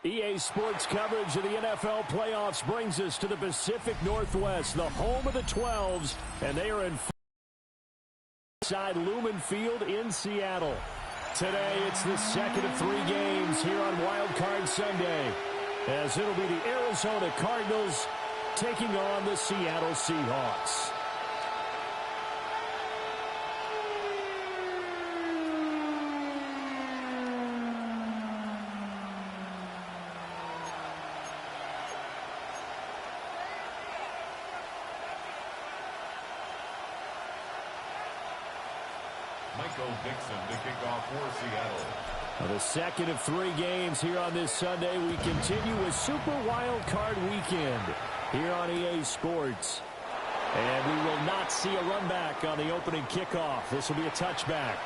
EA Sports coverage of the NFL playoffs brings us to the Pacific Northwest, the home of the 12s, and they are inside Lumen Field in Seattle. Today, it's the second of 3 games here on WildCard Sunday, as it'll be the Arizona Cardinals taking on the Seattle Seahawks. Dixon to kick off for Seattle. The second of 3 games here on this Sunday. We continue with Super WildCard Weekend here on EA Sports. And we will not see a run back on the opening kickoff. This will be a touchback.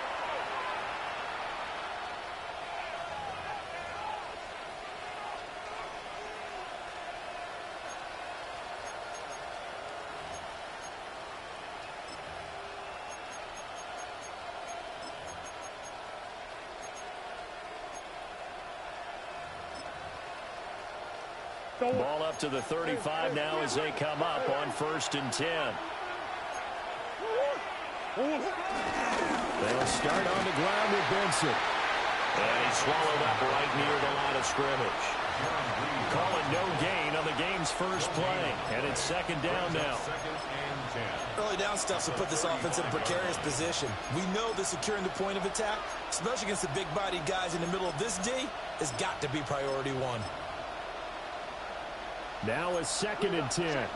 Ball up to the 35 now as they come up on 1st and 10. They'll start on the ground with Benson. And he's swallowed up right near the line of scrimmage. Calling no gain on the game's first play. And it's 2nd down now. Early down stuff to put this offense in a precarious position. We know that securing the point of attack, especially against the big-bodied guys in the middle of this D, has got to be priority 1. Now a 2nd and 10.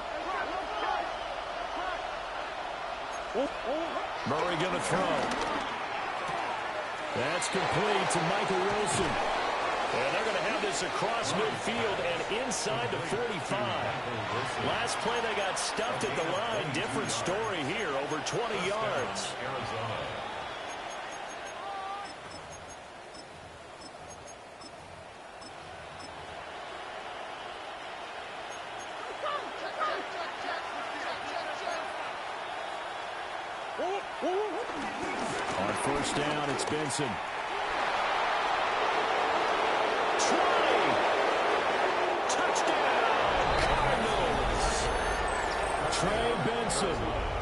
Murray going to throw. That's complete to Michael Wilson. And they're going to have this across midfield and inside the 45. Last play they got stuffed at the line. Different story here, over 20 yards. On 1st down, it's Benson. Try! Touchdown, Cardinals! Trey Benson,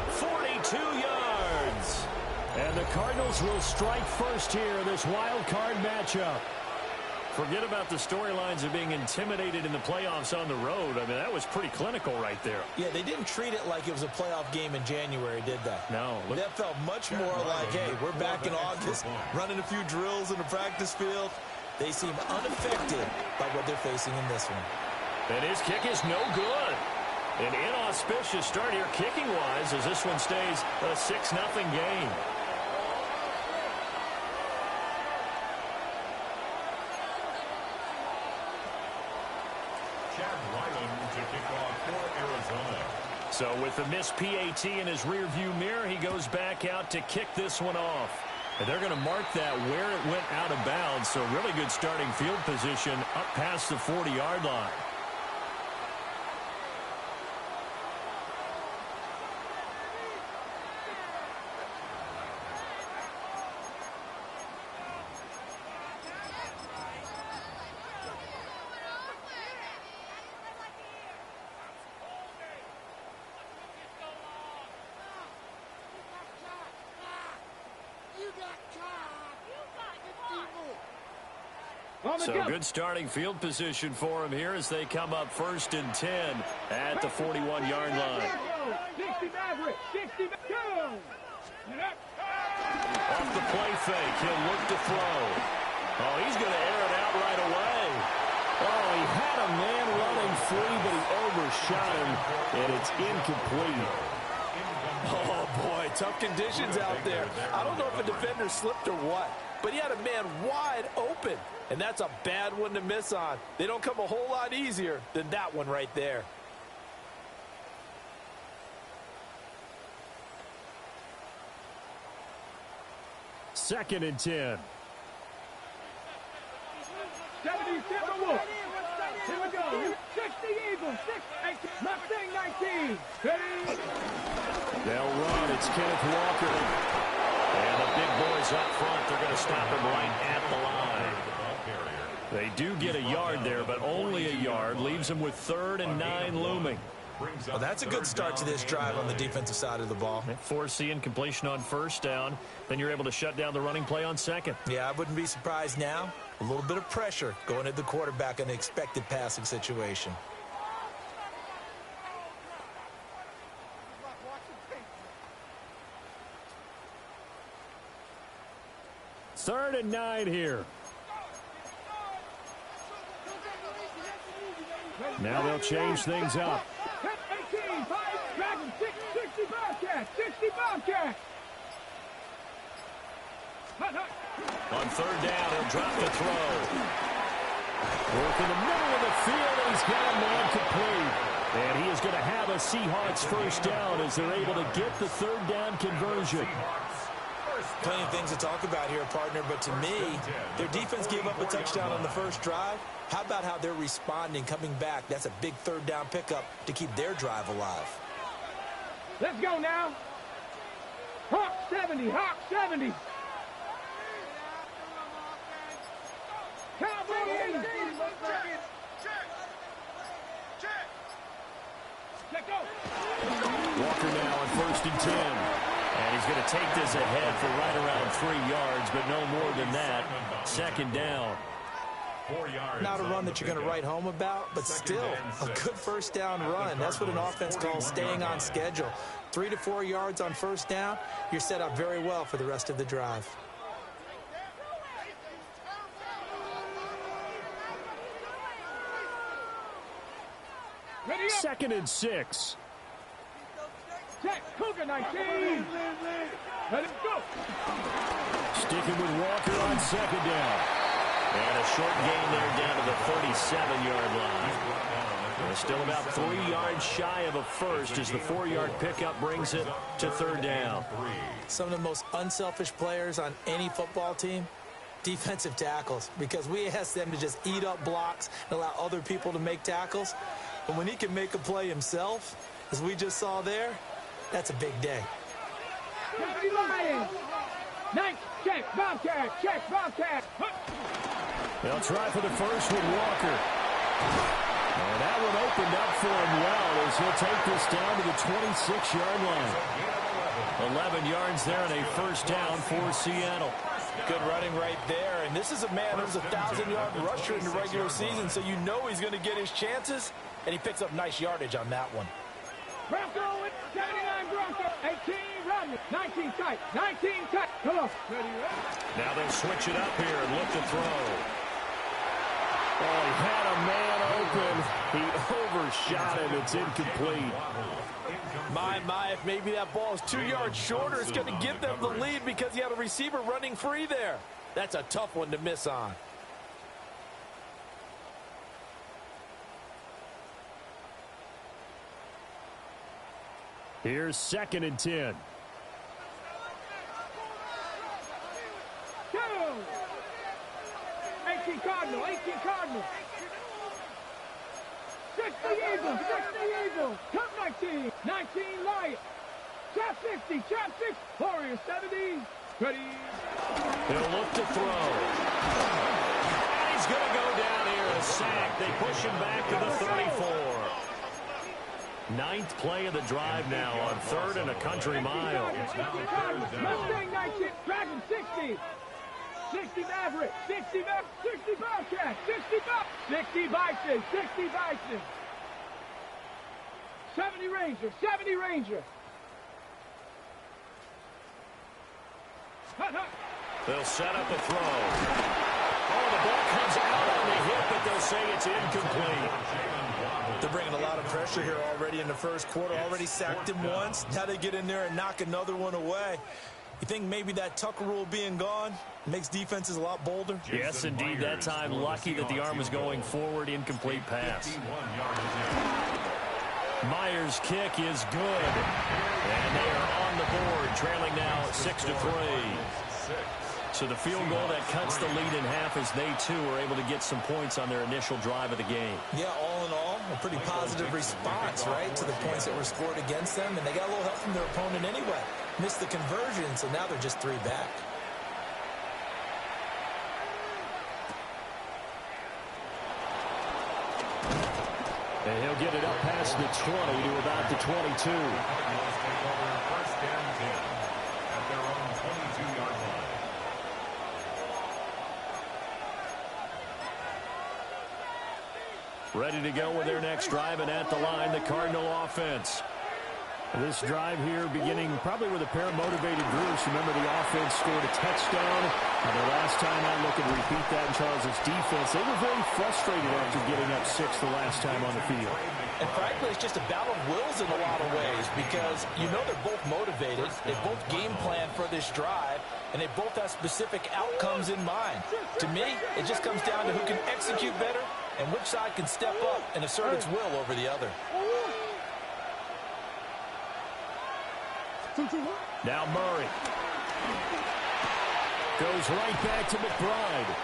42 yards. And the Cardinals will strike first here in this wild card matchup. Forget about the storylines of being intimidated in the playoffs on the road. I mean, that was pretty clinical right there. Yeah, they didn't treat it like it was a playoff game in January, did they? No. That felt much more like, hey, we're back in August, running a few drills in the practice field. They seem unaffected by what they're facing in this one. And his kick is no good. An inauspicious start here kicking-wise as this one stays a 6-0 game. So with the missed PAT in his rearview mirror, he goes back out to kick this one off. And they're going to mark that where it went out of bounds. So really good starting field position up past the 40-yard line. So good starting field position for him here as they come up 1st and 10 at the 41-yard line. Off the play fake, he'll look to throw. Oh, he's going to air it out right away. Oh, he had a man running free, but he overshot him, and it's incomplete. Oh, boy, tough conditions out there. I don't know if a defender slipped or what, but he had a man wide open, and that's a bad one to miss on. They don't come a whole lot easier than that one right there. Second and 10. 77 Wolves. Here we go. 60 Eagles. 6, 18, Mustang 19. They'll run. It's Kenneth Walker. And the big boys up front, they're going to stop him right at the line. They do get a yard there, but only a yard. Leaves them with 3rd and 9 looming. Well, that's a good start to this drive on the defensive side of the ball. Foreseeing completion on 1st down. Then you're able to shut down the running play on 2nd. Yeah, I wouldn't be surprised now. A little bit of pressure going at the quarterback in the expected passing situation. Third and 9 here. Now they'll change things up. 18, 5, Dragon, 60 Bobcats, 60 Bobcats. On 3rd down, he'll drop the throw. Work in the middle of the field, and he's got a man complete. And he is going to have a Seahawks 1st down as they're able to get the 3rd down conversion. Plenty of things to talk about here, partner, but to me, their defense gave up a touchdown on the 1st drive. How about how they're responding, coming back? That's a big 3rd down pickup to keep their drive alive. Let's go now. Hawk 70, Hawk 70. Cowboys. Check go. Walker now on 1st and 10. And he's going to take this ahead for right around 3 yards, but no more than that. 2nd down. 4 yards. Not a run that you're going to write home about, but still a good 1st down run. That's what an offense calls staying on schedule. 3 to 4 yards on 1st down. You're set up very well for the rest of the drive. Ready up. 2nd and 6. Check, Cougar 19. Let it go. Sticking with Walker on 2nd down. And a short gain there down to the 37-yard line. And still about 3 yards shy of a first as the 4-yard pickup brings it to 3rd down. Some of the most unselfish players on any football team, defensive tackles, because we ask them to just eat up blocks and allow other people to make tackles. But when he can make a play himself, as we just saw there, that's a big day. Lions. Nice. Check, Bobcat. Check, Bobcat. They'll try for the first with Walker. And that one opened up for him well as he'll take this down to the 26-yard line. 11 yards there and a 1st down for Seattle. Good running right there. And this is a man who's a 1,000-yard rusher in the regular season, so you know he's going to get his chances. And he picks up nice yardage on that one. Bronco with 79 Bronco. 18 Rodney. 19 tight. 19 tight. Come on. Ready, ready. Now they'll switch it up here and look to throw. Oh, he had a man open. He overshot him. It's incomplete. My, if maybe that ball is 2 yards shorter, it's going to give them the lead because he had a receiver running free there. That's a tough one to miss on. Here's 2nd and 10. Go. 18 Cardinal. 18 Cardinal. 60 Eagles. 60 Eagles. Cup 19. 19 Lions. Chap 60. Chap 6. Warriors 70. Ready. He'll look to throw. And he's going to go down here. A sack. They push him back to the 34. 9th play of the drive now on 3rd and a country mile. Mustang 19. Dragon 60. 60 Maverick. 60 Maverick. 60 Bobcat. 60 Bob. 60 Bison. 60 Bison. 70 Ranger. 70 Ranger. They'll set up a throw. Oh, the ball comes out on the hit, but they'll say it's incomplete. They're bringing a lot of pressure here already in the 1st quarter. Already sacked him once. Now they get in there and knock another one away. You think maybe that Tucker rule being gone makes defenses a lot bolder? Yes, indeed. That time, lucky that the arm was going forward. Incomplete pass. Myers' kick is good. And they are on the board, trailing now 6-3. So the field goal that cuts the lead in half as they, too, are able to get some points on their initial drive of the game. Yeah, all in all, a pretty positive response, right, to the points that were scored against them. And they got a little help from their opponent anyway. Missed the conversion, so now they're just 3 back. And he'll get it up past the 20 to about the 22. Cardinals take over first and 10 at their own 22-yard line. Ready to go with their next drive, and at the line, the Cardinal offense. This drive here beginning probably with a pair of motivated groups. Remember, the offense scored a touchdown. And the last time I look and repeat that in Charles' defense, they were very frustrated after getting up 6 the last time on the field. And frankly, it's just a battle of wills in a lot of ways because you know they're both motivated. They both game plan for this drive, and they both have specific outcomes in mind. To me, it just comes down to who can execute better and which side can step up and assert its will over the other. Now Murray. Goes right back to McBride.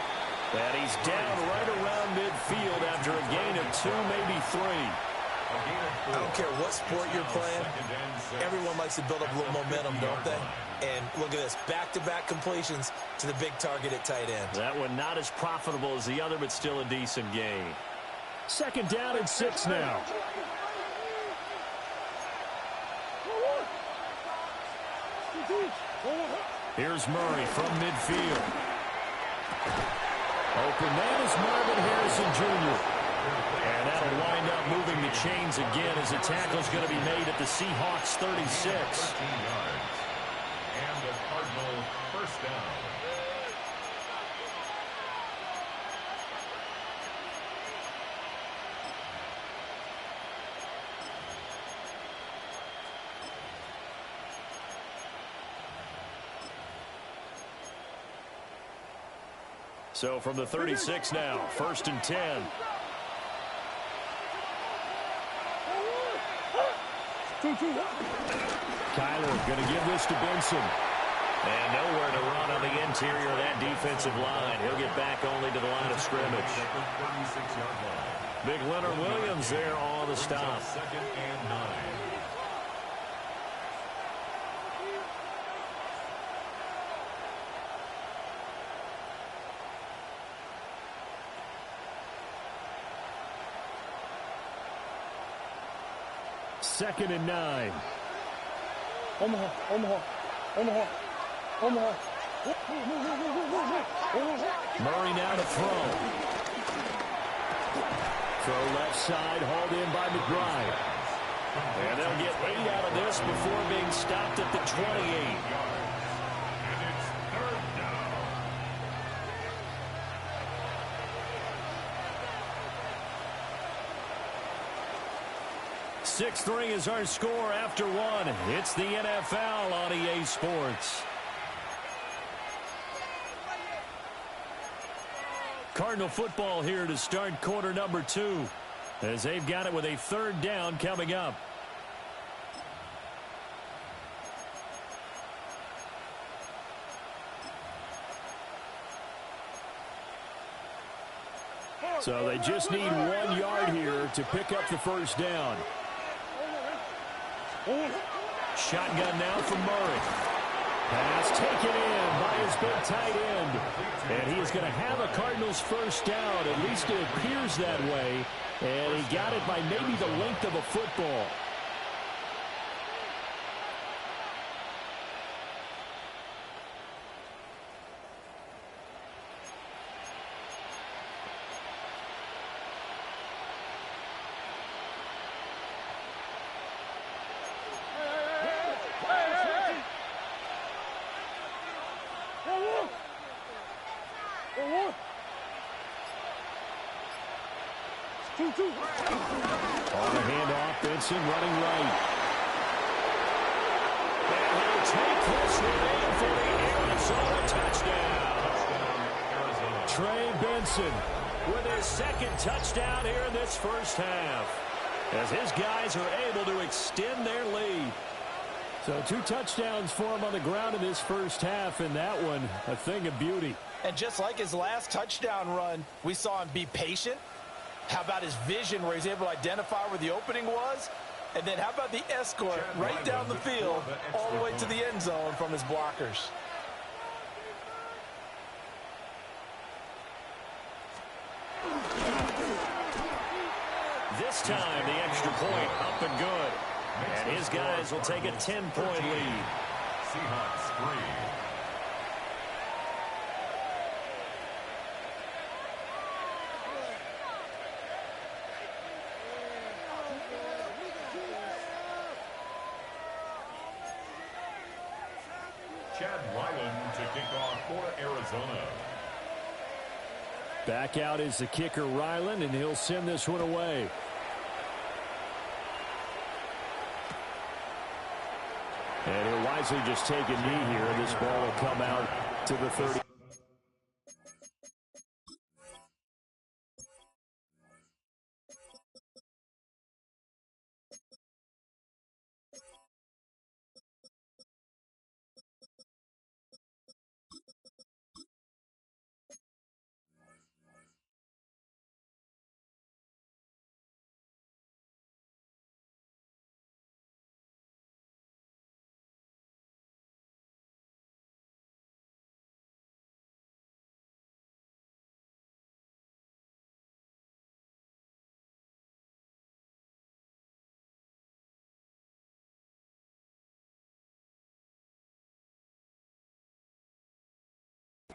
And he's down right around midfield after a gain of 2, maybe 3. I don't care what sport you're playing. Everyone likes to build up a little momentum, don't they? And look at this, back-to-back completions to the big target at tight end. That one not as profitable as the other, but still a decent gain. Second down and 6 now. Here's Murray from midfield. Open man is Marvin Harrison Jr. And that'll wind up moving the chains again as the tackle's going to be made at the Seahawks 36. 13 yards. And a Cardinal first down. So from the 36 now, first and 10. Kyler going to give this to Benson. And nowhere to run on the interior of that defensive line. He'll get back only to the line of scrimmage. Big Leonard Williams there on the stop. Second and 9. Second and 9. Omaha. Murray now to throw. Throw left side, hauled in by McBride. And they'll get 8 out of this before being stopped at the 28. And it's third down. 6-3 is our score after 1. It's the NFL on EA Sports. Cardinal football here to start quarter number 2 as they've got it with a third down coming up. So they just need 1 yard here to pick up the first down. Shotgun now from Murray. Pass taken in by his big tight end. And he is going to have a Cardinals first down. At least it appears that way. And he got it by maybe the length of a football. On the handoff, Benson running right. And he'll take this one in for the Arizona touchdown. Trey Benson with his second touchdown here in this first half, as his guys are able to extend their lead. So 2 touchdowns for him on the ground in this first half, and that one a thing of beauty. And just like his last touchdown run, we saw him be patient. How about his vision where he's able to identify where the opening was? And then how about the escort right down the field all the way to the end zone from his blockers? this time, the extra point up and good. And his guys will take a 10-point lead. Seahawks 3. Chad Ryland to kick off for Arizona. Back out is the kicker, Ryland, and he'll send this one away. And he'll wisely just take a knee here, and this ball will come out to the 30.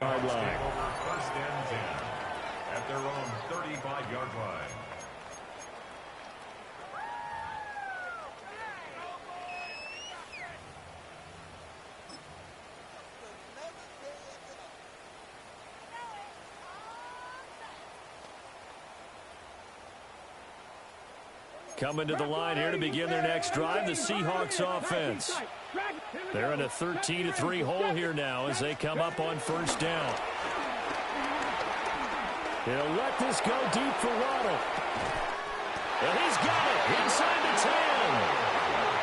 Line. Over first and 10 at their own 35-yard line. Coming to the line here to begin their next drive, the Seahawks offense. They're in a 13-3 hole here now as they come up on first down. He'll let this go deep for Waddle. And he's got it inside the 10.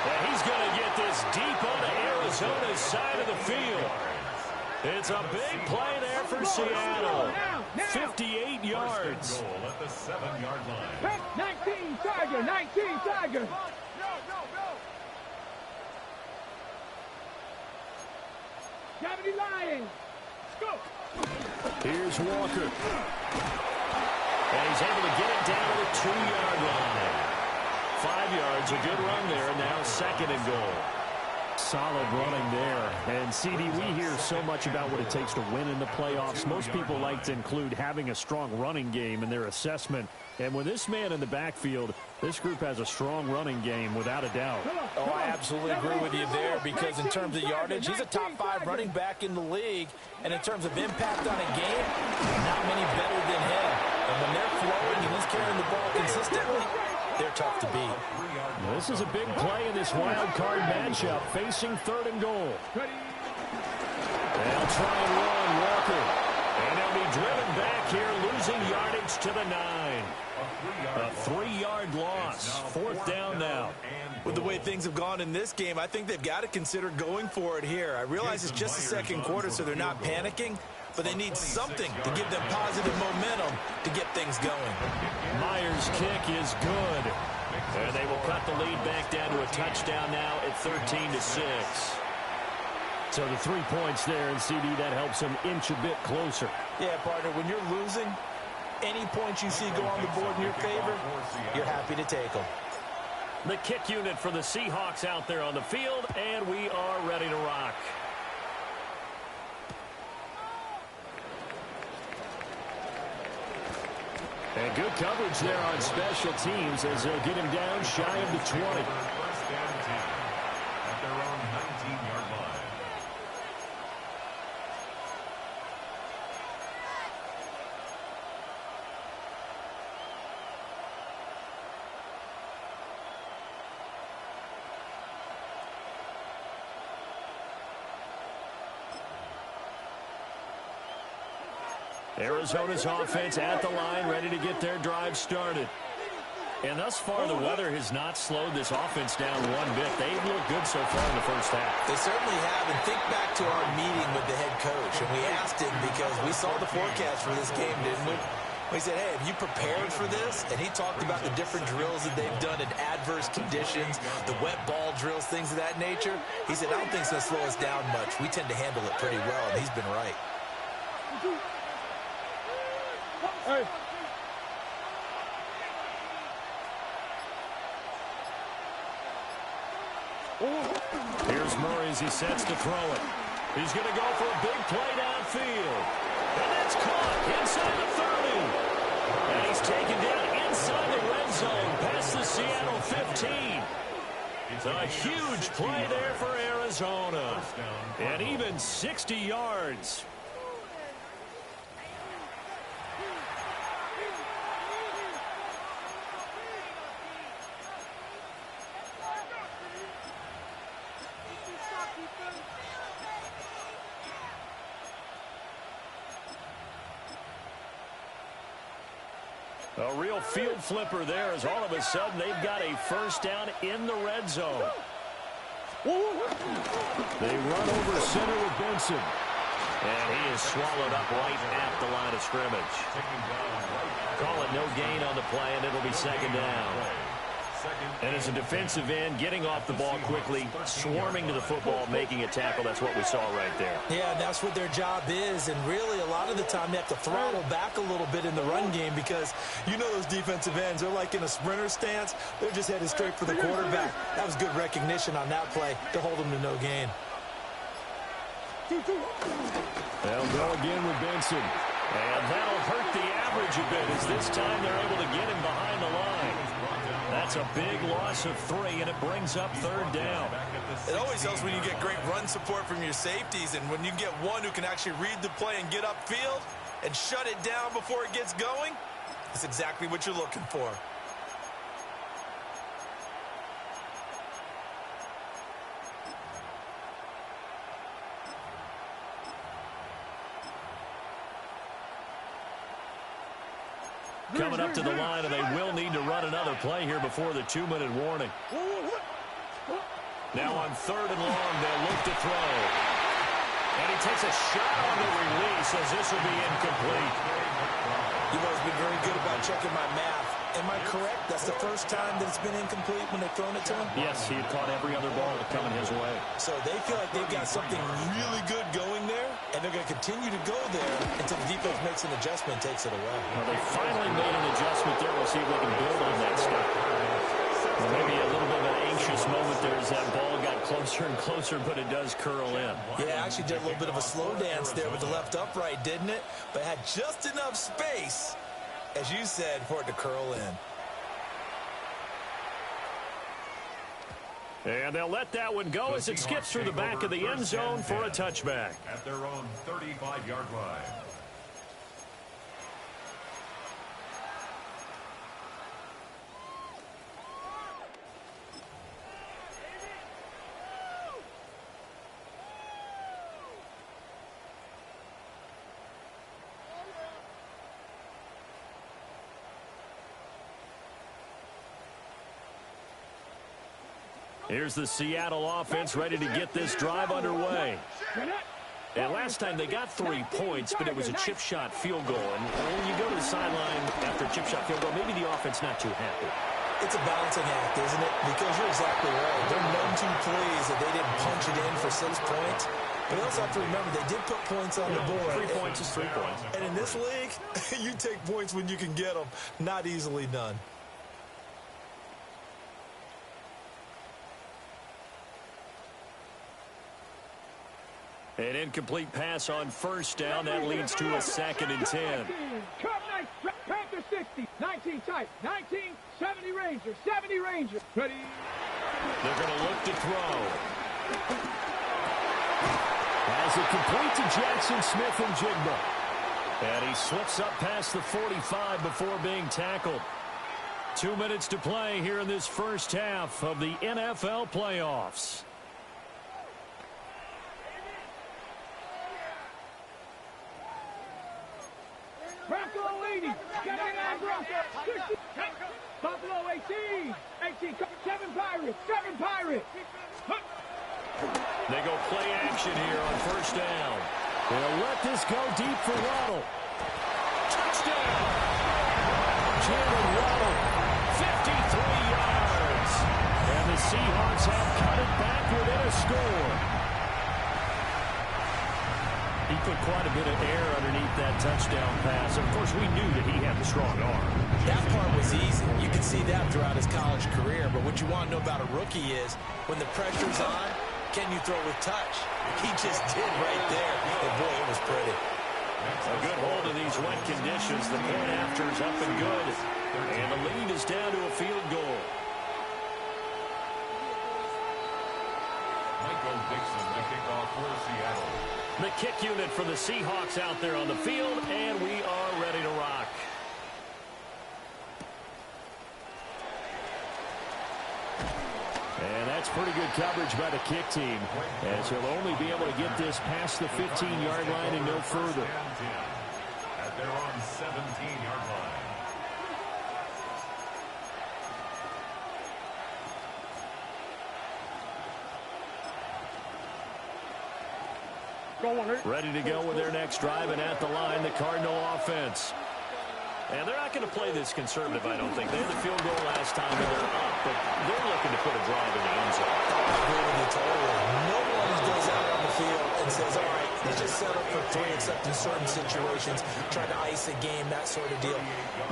And he's going to get this deep onto Arizona's side of the field. It's a big play there for Seattle. 58 yards. Goal at the 7-yard line. 19 Tiger, 19 Tiger. Gravity Lions. Go. Here's Walker. And he's able to get it down to the 2-yard line. 5 yards, a good run there, and now second and goal. Solid running there. And, CD, we hear so much about what it takes to win in the playoffs. Most people like to include having a strong running game in their assessment. And with this man in the backfield, this group has a strong running game without a doubt. Oh, I absolutely agree with you there because in terms of yardage, he's a top 5 running back in the league. And in terms of impact on a game, not many better than him. And when they're flowing and he's carrying the ball consistently, they're tough to beat. This is a big play in this wild card matchup, facing third and goal. They'll try and run Walker. And he'll be driven back here, losing yardage to the 9. A 3-yard loss. Fourth down now. With the way things have gone in this game, I think they've got to consider going for it here. I realize it's just the second quarter, so they're not panicking, but they need something to give them positive momentum to get things going. Myers' kick is good. And they will cut the lead back down to a touchdown now at 13-6. So the 3 points there, and CD, that helps them inch a bit closer. Yeah, partner, when you're losing, any points you see go on the board in your favor, you're happy to take them. The kick unit for the Seahawks out there on the field, and we are ready to rock. And good coverage there on special teams as they'll get him down shy of the 20. First and 10 at their own 19-yard line. Arizona's offense at the line, ready to get their drive started. And thus far, the weather has not slowed this offense down one bit. They've looked good so far in the first half. They certainly have. And think back to our meeting with the head coach. And we asked him because we saw the forecast for this game, didn't we? We said, hey, have you prepared for this? And he talked about the different drills that they've done in adverse conditions, the wet ball drills, things of that nature. He said, I don't think it's going to slow us down much. We tend to handle it pretty well, and he's been right. Hey. Here's Murray as he sets to throw it. He's going to go for a big play downfield. And that's caught inside the 30. And he's taken down inside the red zone past the Seattle 15. It's a huge play there for Arizona. And even 60 yards. A real field flipper there as all of a sudden they've got a first down in the red zone. They run over center with Benson. And he is swallowed up right at the line of scrimmage. Call it no gain on the play, and it'll be second down. And as a defensive end, getting off the ball quickly, swarming to the football, making a tackle, that's what we saw right there. Yeah, that's what their job is, and really a lot of the time they have to throttle back a little bit in the run game because you know those defensive ends, they're like in a sprinter stance. They're just headed straight for the quarterback. That was good recognition on that play to hold them to no gain. They'll go again with Benson. And that'll hurt the average a bit as this time they're able to get him behind the line. That's a big loss of 3, and it brings up third down. It always helps when you get great run support from your safeties, and when you get one who can actually read the play and get upfield and shut it down before it gets going, that's exactly what you're looking for. Coming up to the line, and they will need to run another play here before the 2-minute warning. Now on 3rd and long, they'll look to throw. And he takes a shot on the release as this will be incomplete. You've always been very good about checking my math. Am I correct? That's the first time that it's been incomplete when they've thrown it to him? Yes, he had caught every other ball coming his way. So they feel like they've got something really good going there, and they're going to continue to go there until the defense makes an adjustment and takes it away. Well, they finally made an adjustment there. We'll see if they can build on that stuff. Well, maybe a little bit of an anxious moment there as that ball got closer and closer, but it does curl in. Yeah, actually did a little bit of a slow dance there with the left upright, didn't it? But had just enough space, as you said, for it to curl in. And they'll let that one go as it skips through the back of the end zone for a touchback. At their own 35-yard line. Here's the Seattle offense ready to get this drive underway. And last time they got 3 points, but it was a chip shot field goal. And when you go to the sideline after a chip shot field goal, maybe the offense not too happy. It's a balancing act, isn't it? Because you're exactly right. They're none too pleased that they didn't punch it in for 6 points. But you also have to remember they did put points on the board. 3 points is 3 points. And in this league, you take points when you can get them. Not easily done. An incomplete pass on first down. That leads to a 2nd and 10. Panther 60, 19 tight, 19, 70 Ranger, 70 Ranger. Ready? They're going to look to throw. As it complete to Jackson Smith and Jigba. And he slips up past the 45 before being tackled. 2 minutes to play here in this first half of the NFL playoffs. Bronco leading. Buffalo 18. 18. 7 Pirates. 7 Pirates. They go play action here on first down. They'll let this go deep for Waddle. Touchdown! Jalen Waddle, 53 yards. And the Seahawks have cut it back within a score. He put quite a bit of air underneath that touchdown pass. Of course, we knew that he had the strong arm. That part was easy. You can see that throughout his college career. But what you want to know about a rookie is when the pressure's on, can you throw with touch? He just did right there. And boy, it was pretty. A good hold of these wet conditions. The point after is up and good. And the lead is down to a field goal. Michael Dixon, the kickoff for Seattle. The kick unit for the Seahawks out there on the field, and we are ready to rock. And that's pretty good coverage by the kick team, as he'll only be able to get this past the 15-yard line and no further. At their own 17-yard line. Ready to go with their next drive, and at the line, the Cardinal offense. And they're not going to play this conservative, I don't think. They had the field goal last time, and they're up, but they're looking to put a drive in the end zone. I agree with you totally. No one goes out on the field and says, all right, let's just set up for 3, except in certain situations, try to ice a game, that sort of deal.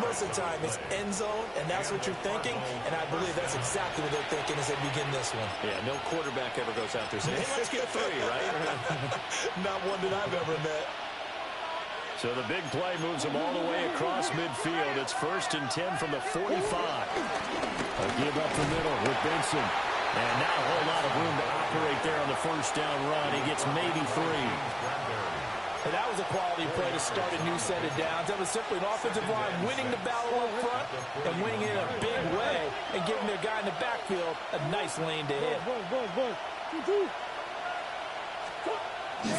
Most of the time, it's end zone, and that's what you're thinking, and I believe that's exactly what they're thinking as they begin this one. Yeah, no quarterback ever goes out there saying, hey, let's get 3, right? Not one that I've ever met. So the big play moves them all the way across midfield. It's 1st and 10 from the 45. A give up the middle with Benson. And now a whole lot of room to operate there on the first down run. He gets maybe 3. And that was a quality play to start a new set of downs. That was simply an offensive line winning the battle up front and winning it in a big way and giving their guy in the backfield a nice lane to hit.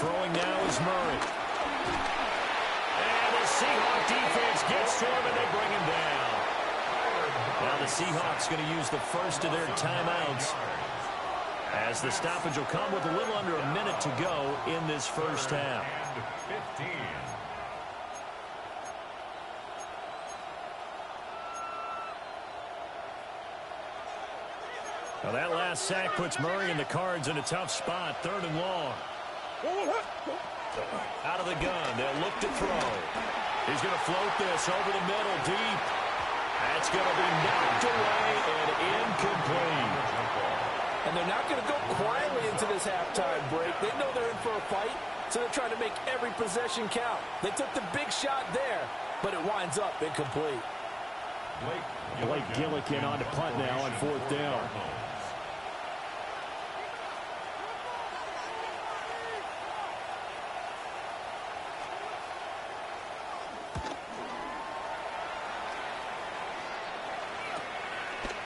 Throwing now is Murray. And the Seahawks defense gets to him and they bring him down. Now the Seahawks going to use the first of their timeouts, as the stoppage will come with a little under a minute to go in this first half. And 15. Now that last sack puts Murray and the Cards in a tough spot. 3rd and long. Out of the gun. They'll look to throw. He's going to float this over the middle deep. That's going to be knocked away and incomplete. And they're not going to go quietly into this halftime break. They know they're in for a fight, so they're trying to make every possession count. They took the big shot there, but it winds up incomplete. Blake Gillikin on to punt now on 4th down.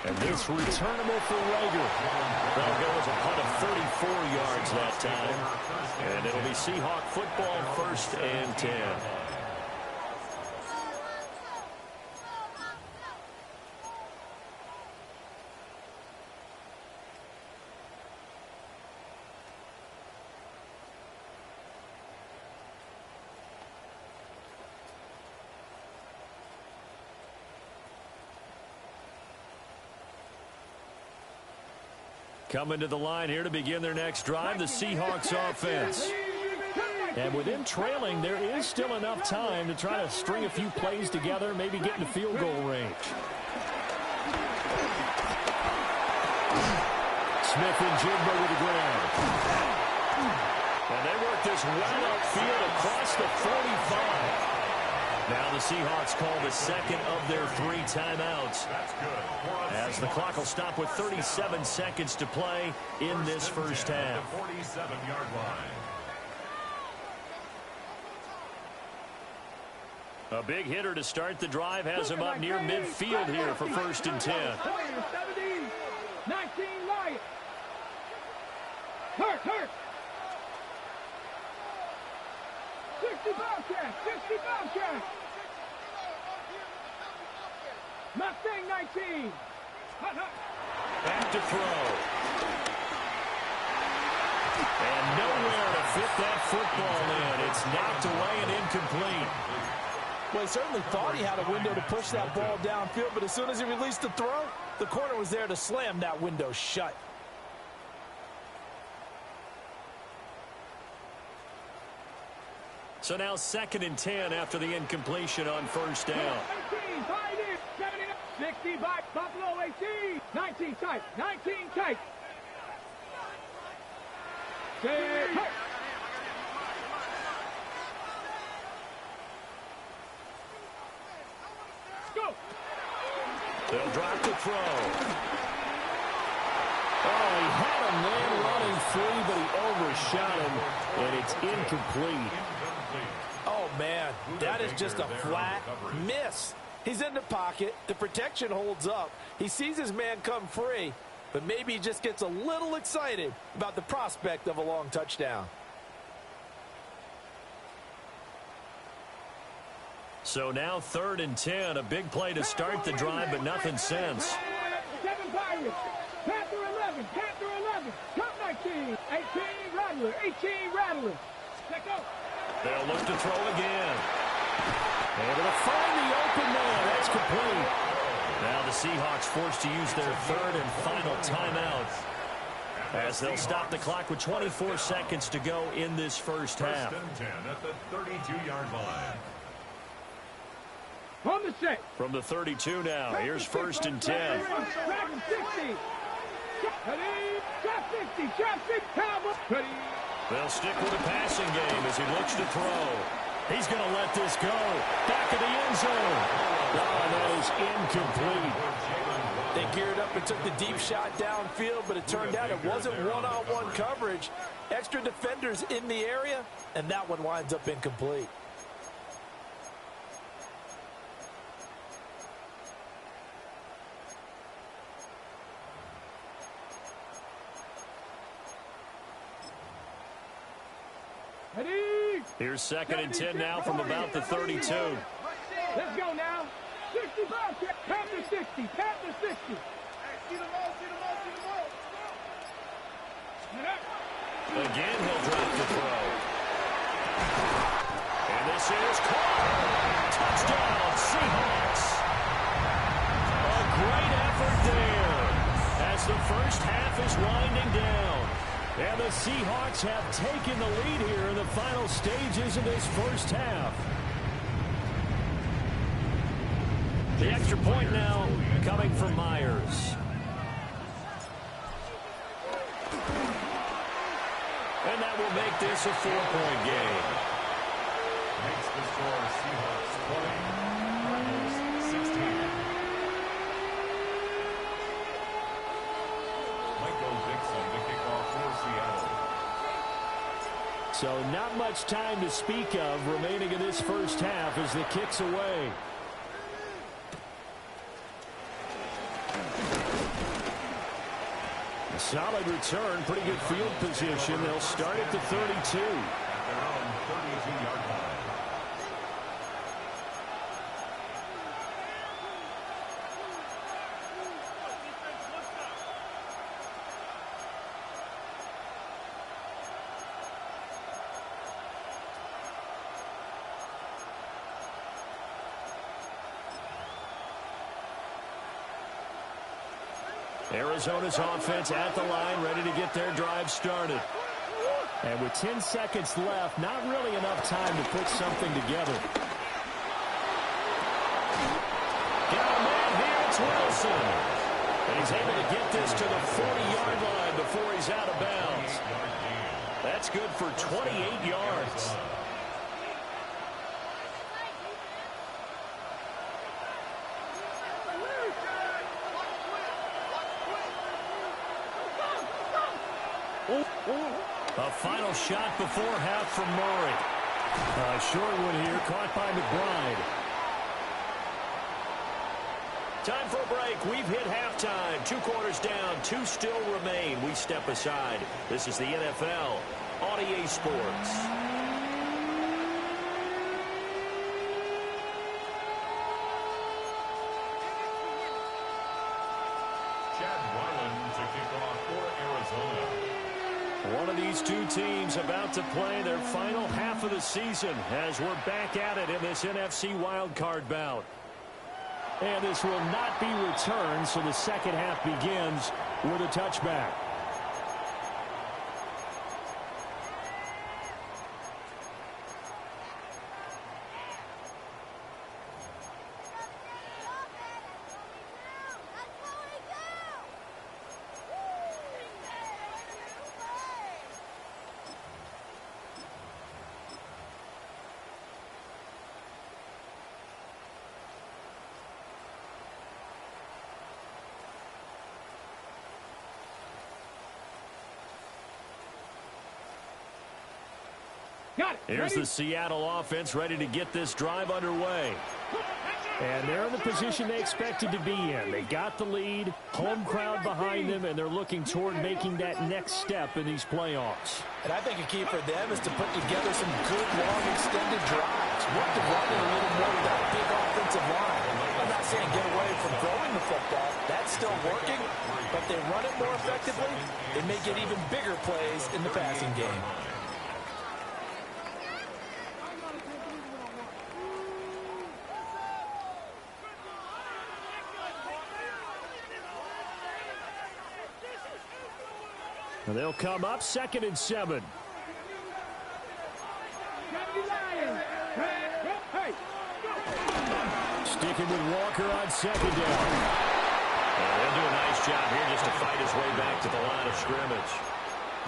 And this returnable for Rager. That'll go as a punt of 34 yards that time. And it'll be Seahawk football, 1st and 10. Coming to the line here to begin their next drive, the Seahawks offense. And with them trailing, there is still enough time to try to string a few plays together, maybe get into field goal range. Smith and Jigba with the grab. And they work this well upfield across the 45. Now the Seahawks call the second of their 3 timeouts, as the clock will stop with 37 seconds to play in this first half. 47-yard line. A big hitter to start the drive has him up near midfield here for 1st and 10. 19 Lions. Hurt. 60 Bobcats. Mustang 19. Back to throw. And nowhere to fit that football in. It's knocked away and incomplete. Well, he certainly thought he had a window to push that ball downfield, but as soon as he released the throw, the corner was there to slam that window shut. So now 2nd and 10 after the incompletion on first down. 18, tight end, 60 by Buffalo, 18, 19 tight, 19 tight. Go. They'll drop the throw. Oh, he had a man running free, but he overshot him, and it's incomplete. Oh, man, that is just a flat miss. He's in the pocket. The protection holds up. He sees his man come free, but maybe he just gets a little excited about the prospect of a long touchdown. So now 3rd and 10, a big play to start the drive, but nothing since. 7 Pirates, Panther 11, Panther 11, top 19, 18 Rattler, 18 Rattler. Let go. They'll look to throw again. Able to find the open man. That's complete. Now the Seahawks forced to use their 3rd and final timeout, as they'll stop the clock with 24 seconds to go in this first half. 1st and 10 at the 32-yard line. On the set. From the 32 now, here's 1st and 10. Dragon 60. Trap 50. Trap 50. They'll stick with the passing game as he looks to throw. He's going to let this go. Back of the end zone. Oh, that is incomplete. They geared up and took the deep shot downfield, but it turned out it wasn't one-on-one coverage. Extra defenders in the area, and that one winds up incomplete. Here's 2nd and 10 now from about the 32. Let's go now. 60 Bobcat. Panther 60. Panther 60. Again, he'll drop the throw. And this is caught. Touchdown, Seahawks. A great effort there as the first half is winding down. And the Seahawks have taken the lead here in the final stages of this first half. The extra point now coming from Myers. And that will make this a 4-point game. Makes the score Seahawks 20, Cardinals 16. Michael Dixon to kick off for Seattle. So not much time to speak of remaining in this first half as the kick's away. A solid return, pretty good field position. They'll start at the 32. At their own 32-yard line. Arizona's offense at the line, ready to get their drive started. And with 10 seconds left, not really enough time to put something together. Got a man here, it's Wilson. And he's able to get this to the 40-yard line before he's out of bounds. That's good for 28 yards. A final shot before half from Murray. Short one here, caught by McBride. Time for a break. We've hit halftime. 2 quarters down, 2 still remain. We step aside. This is the NFL on EA Sports. One of these two teams about to play their final half of the season as we're back at it in this NFC wildcard bout. And this will not be returned, so the second half begins with a touchback. Got it. Here's the Seattle offense ready to get this drive underway. And they're in the position they expected to be in. They got the lead, home crowd behind them, and they're looking toward making that next step in these playoffs. And I think a key for them is to put together some good, long, extended drives. Work the running a little more with that big offensive line. I'm not saying get away from throwing the football. That's still working. But they run it more effectively, they may get even bigger plays in the passing game. And they'll come up 2nd and 7. Sticking with Walker on 2nd down. And they'll do a nice job here just to fight his way back to the line of scrimmage. A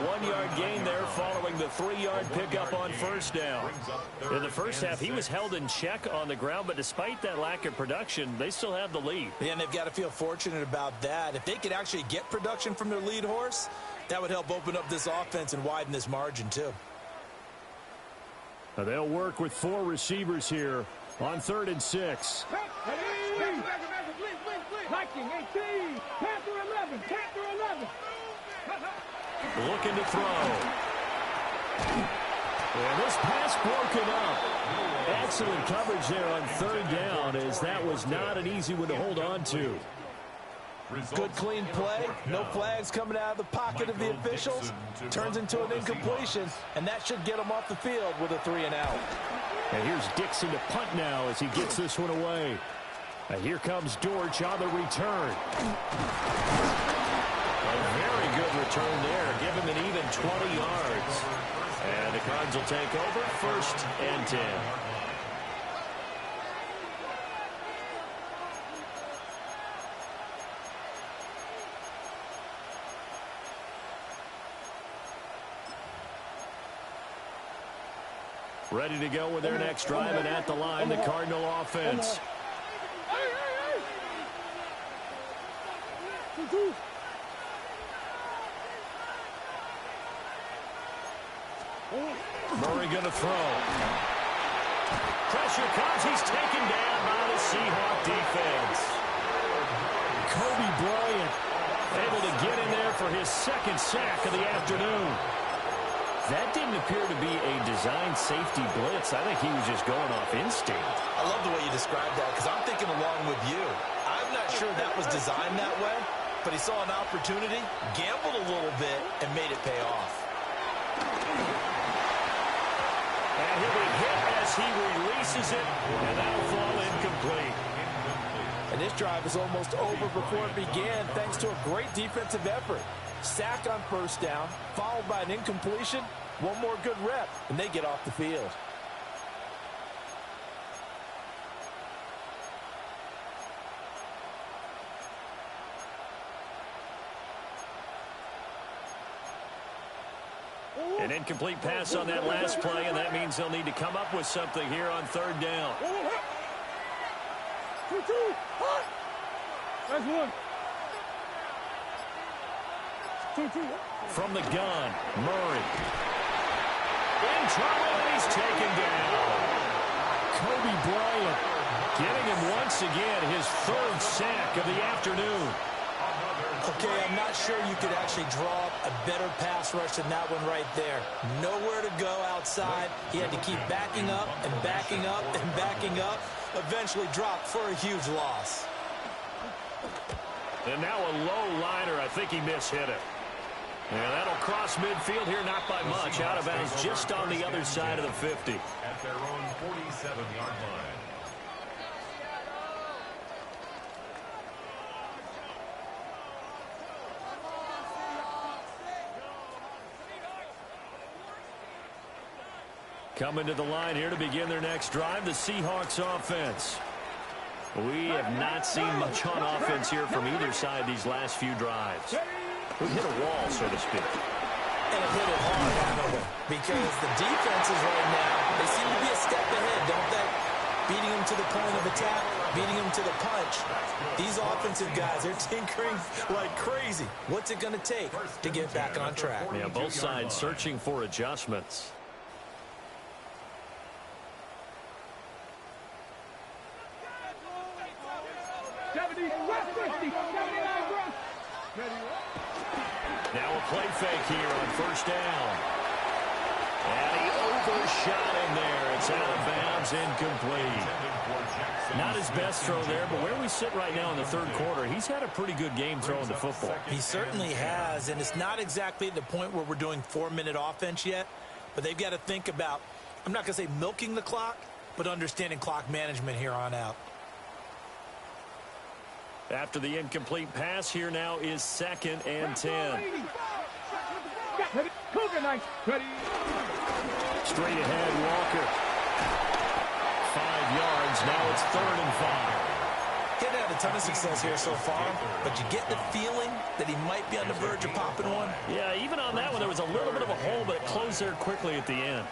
1-yard gain there following the 3-yard pickup on 1st down. In the first half, he was held in check on the ground, but despite that lack of production, they still have the lead. Yeah, and they've got to feel fortunate about that. If they could actually get production from their lead horse, that would help open up this offense and widen this margin too. Now they'll work with 4 receivers here on 3rd and 6. Viking 18, Panther 11, Panther 11. Looking to throw. And this pass broken up. Excellent coverage there on 3rd down, as that was not an easy one to hold on to. Good clean play. No flags coming out of the pocket of the officials. Turns into an incompletion, and that should get them off the field with a 3-and-out. And here's Dixon to punt now as he gets this one away. And here comes Dortch on the return. A very good return there. Give him an even 20 yards. And the Cards will take over 1st and 10. Ready to go with their next drive, and at the line, the Cardinal offense. Murray going to throw. Pressure comes. He's taken down by the Seahawk defense. Kobe Bryant able to get in there for his 2nd sack of the afternoon. That didn't appear to be a designed safety blitz. I think he was just going off instinct. I love the way you described that because I'm thinking along with you. I'm not sure that was designed that way, but he saw an opportunity, gambled a little bit, and made it pay off. And he'll be hit as he releases it, and that'll fall incomplete. And this drive is almost over before it began thanks to a great defensive effort. Sack on 1st down, followed by an incompletion. One more good rep, and they get off the field. An incomplete pass on that last play, and that means they'll need to come up with something here on 3rd down. That's one. From the gun, Murray. In trouble, and he's taken down. Kobe Bryant getting him once again his 3rd sack of the afternoon. Okay, I'm not sure you could actually draw up a better pass rush than that one right there. Nowhere to go outside. He had to keep backing up and backing up and backing up. Eventually dropped for a huge loss. And now a low liner. I think he mishit it. And that'll cross midfield here, not by much. Out of bounds just on the other side of the 50. At their own 47-yard line. Coming to the line here to begin their next drive, the Seahawks offense. We have not seen much on offense here from either side these last few drives. We've hit a wall, so to speak. And it hit it hard, haven't we? Because the defenses right now, they seem to be a step ahead, don't they? Beating them to the point of attack, beating them to the punch. These offensive guys, they're tinkering like crazy. What's it going to take to get back on track? Yeah, both sides searching for adjustments. Now a play fake here on first down. And he overshot him there. It's out of bounds, incomplete. Not his best throw there, but where we sit right now in the third quarter, he's had a pretty good game throwing the football. He certainly has, and it's not exactly at the point where we're doing 4-minute offense yet, but they've got to think about, I'm not going to say milking the clock, but understanding clock management here on out. After the incomplete pass, here now is 2nd and 10. Straight ahead, Walker. 5 yards. Now it's 3rd and 5. He hasn't had a ton of success here so far, but you get the feeling that he might be on the verge of popping one. Yeah, even on that one, there was a little bit of a hole, but it closed there quickly at the end.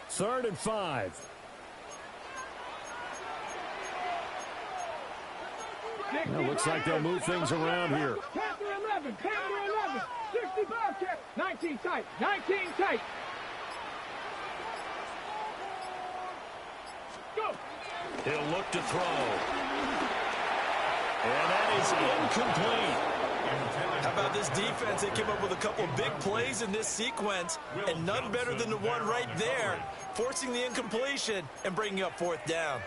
Third and 5. Well, looks like they'll move things around here. Panther 11, 60 Bobcat, 19 tight, 19 tight. Go. He'll look to throw. And that is incomplete. How about this defense? They came up with a couple big plays in this sequence, and none better than the one right there, forcing the incompletion and bringing up 4th down.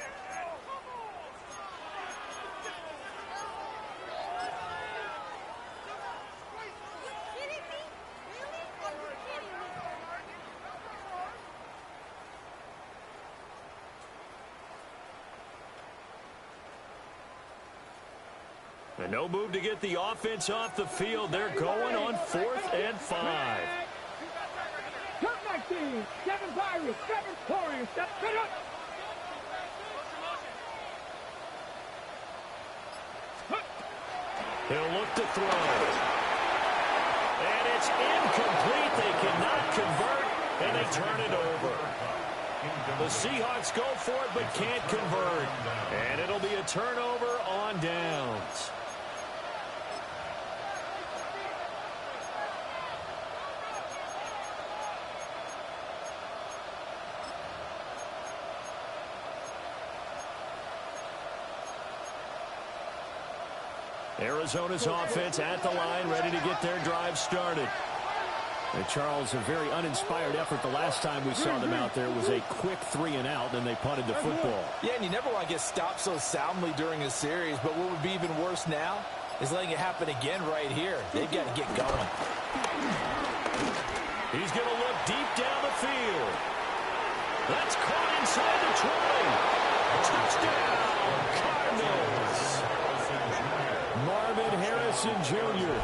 And no move to get the offense off the field. They're going on 4th and 5. Turn 19, 7 Pirates, 7 Warriors, 7 up. He'll look to throw. And it's incomplete. They cannot convert, and they turn it over. The Seahawks go for it, but can't convert. And it'll be a turnover on downs. Arizona's offense at the line, ready to get their drive started. And Charles, a very uninspired effort the last time we saw them out there. It was a quick 3 and out, and they punted the football. Yeah, and you never want to get stopped so soundly during a series, but what would be even worse now is letting it happen again right here. They've got to get going. He's going to look deep down the field. That's caught inside the 20. Touchdown, Cardinals. Marvin Harrison Jr.,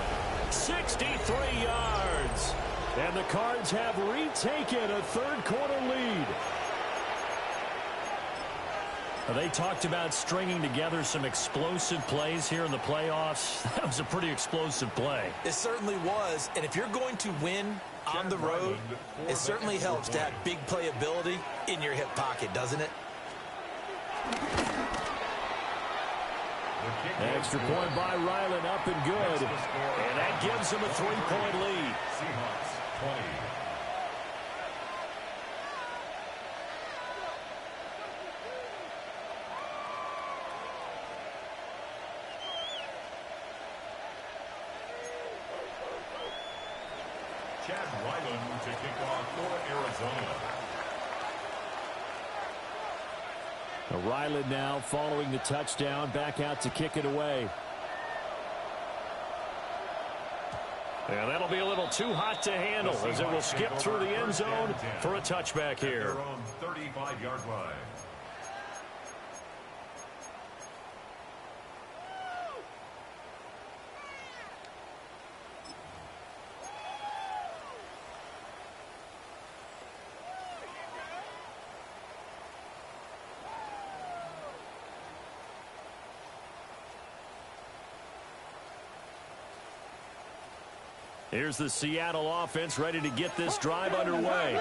63 yards. And the Cards have retaken a third-quarter lead. They talked about stringing together some explosive plays here in the playoffs. That was a pretty explosive play. It certainly was. And if you're going to win on the road, it certainly helps to have big playability in your hip pocket, doesn't it? Extra point by Ryland, up and good. And that gives them a 3-point lead. Seahawks 20. Chad Ryland to kick off for Arizona. Ryland now following the touchdown, back out to kick it away. And that'll be a little too hot to handle as it will skip through the end zone for a touchback here. Their own 35-yard line. Here's the Seattle offense ready to get this drive underway.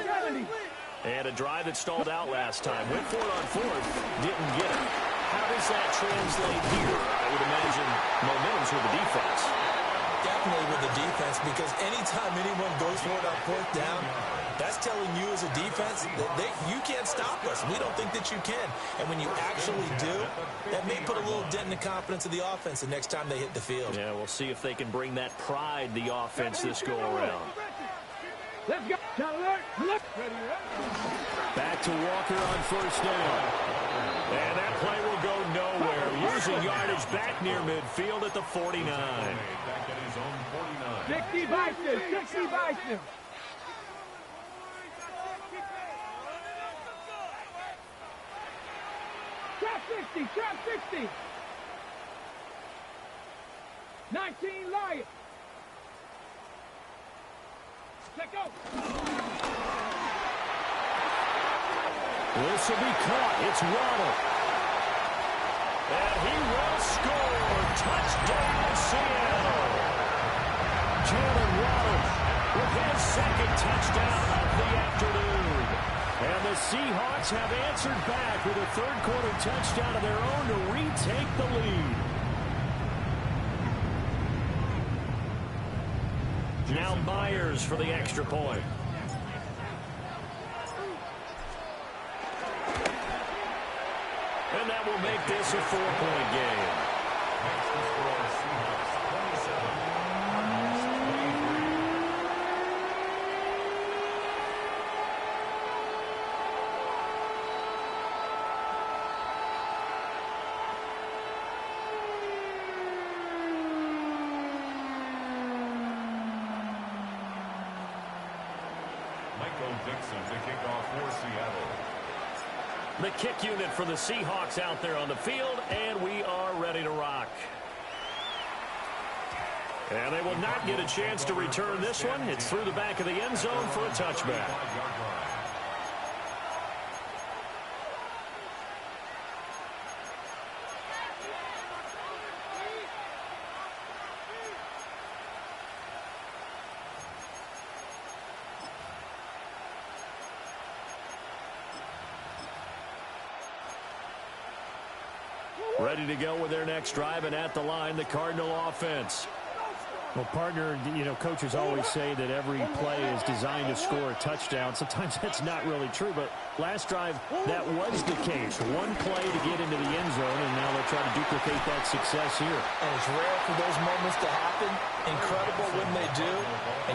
And a drive that stalled out last time. Went for it on 4th, didn't get it. How does that translate here? I would imagine momentum's with the defense. Definitely with the defense, because anytime anyone goes for it on fourth down, that's telling you as a defense that you can't stop us. We don't think that you can. And when you actually do, that may put a little dent in the confidence of the offense the next time they hit the field. Yeah, we'll see if they can bring that pride, the offense, this go-around. Let's go. Back to Walker on first down. And that play will go nowhere. Losing yardage back near midfield at the 49. Back at his own 49. 60 Bison, 60 Bison. Trap 60, trap 60. 19 Lions. Let go. This will be caught. It's Waddle. And he will score. Touchdown, Seattle. Jalen Waddle with his second touchdown of the afternoon. And the Seahawks have answered back with a third-quarter touchdown of their own to retake the lead. Now Myers for the extra point. And that will make this a 4-point game. Next is for our Seahawks, 27. Cardinals, 23. Michael Dixon to kick off for Seattle. The kick unit for the Seahawks out there on the field, and we are ready to rock. And they will not get a chance to return this one. It's through the back of the end zone for a touchback. Ready to go with their next drive, and at the line, the Cardinal offense. Well, partner, coaches always say that every play is designed to score a touchdown. Sometimes that's not really true, but last drive, that was the case. One play to get into the end zone, and now they'll try to duplicate that success here. And it's rare for those moments to happen. Incredible when they do.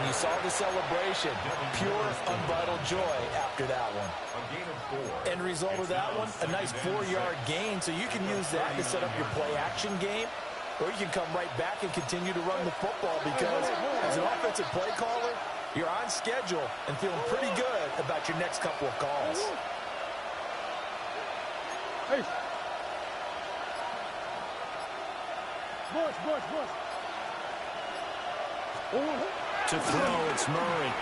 And you saw the celebration. Pure, unbridled joy after that one. A gain of 4. End result of that one, a nice 4-yard gain. So you can use that to set up your play-action game. Or you can come right back and continue to run the football, because as an offensive play caller, you're on schedule and feeling pretty good about your next couple of calls. Hey. Bush. To throw, it's Murray.